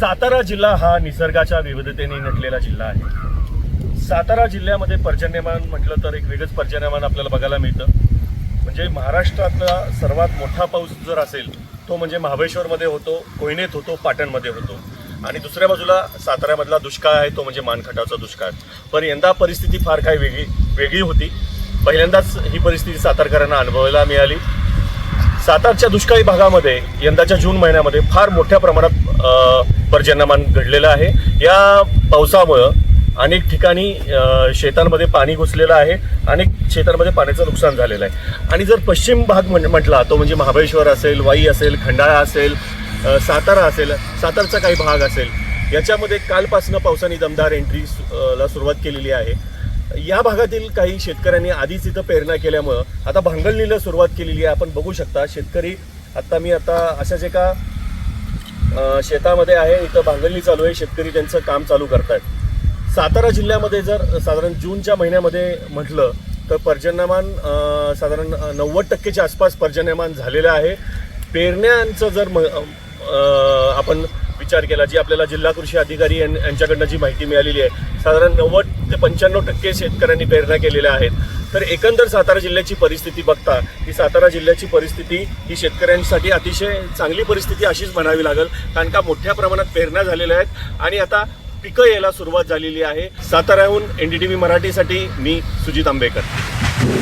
सातारा जिल्हा हा निसर्गाच्या विविधतेने नटलेला जिल्हा आहे। सातारा जिल्ह्यामध्ये पर्जन्यमान म्हटलं तर एक वेगळंच पर्जन्यमान आपल्याला बघायला मिळतं। म्हणजे महाराष्ट्रातला सर्वात मोठा पाऊस जर असेल तो म्हणजे महाबळेश्वरमध्ये होतो, कोयनेत होतो, पाटणमध्ये होतो आणि दुसऱ्या बाजूला साताऱ्यामधला दुष्काळ आहे तो म्हणजे मानखटाचा दुष्काळ। पण यंदा परिस्थिती फार काही वेगळी होती। पहिल्यांदाच ही परिस्थिती सातारकरांना अनुभवायला मिळाली। सातारच्या दुष्काळी भागामध्ये यंदाच्या जून महिन्यामध्ये फार मोठ्या प्रमाणात पर्जन्यमान घडलेलं आहे। या पावसामुळे अनेक ठिकाणी शेतांमध्ये पाणी घुसलेलं आहे, अनेक शेतांमध्ये पाण्याचं नुकसान झालेलं आहे। आणि जर पश्चिम भाग म्हटला तो म्हणजे महाबळेश्वर असेल, वाई असेल, खंडाळा असेल, सातारा असेल, सातारचा काही भाग असेल, याच्यामध्ये कालपासून पावसाने दमदार एंट्रीला सुरुवात केलेली आहे। या भागातील काही शेतकऱ्यांनी आधीच इथं पेरण्या केल्यामुळं आता भांगलणीला सुरुवात केलेली आहे। आपण बघू शकता शेतकरी मी आता अशाच एका शेतामध्ये आहे, इथं भांगलणी चालू आहे, शेतकरी त्यांचं काम चालू करतायत। सातारा जिल्ह्यामध्ये जर साधारण जूनच्या महिन्यामध्ये म्हटलं तर पर्जन्यमान साधारण 90% आसपास पर्जन्यमान झालेलं आहे। पेरण्यांचं जर आपण विचार केला, जी आपल्याला जिल्हा कृषी अधिकारी यांच्याकडनं जी माहिती मिळालेली आहे, साधारण 90 ते 95% शेतकऱ्यांनी पेरण्या केलेल्या आहेत। तर एकंदर सातारा जिल्ह्याची परिस्थिती बघता ही सातारा जिल्ह्याची परिस्थिती ही शेतकऱ्यांसाठी अतिशय चांगली परिस्थिती अशीच म्हणावी लागेल, कारण का मोठ्या प्रमाणात पेरण्या झालेल्या आहेत आणि आता पिकं यायला सुरुवात झालेली आहे। साताऱ्याहून NDTV मराठीसाठी मी सुजित आंबेकर।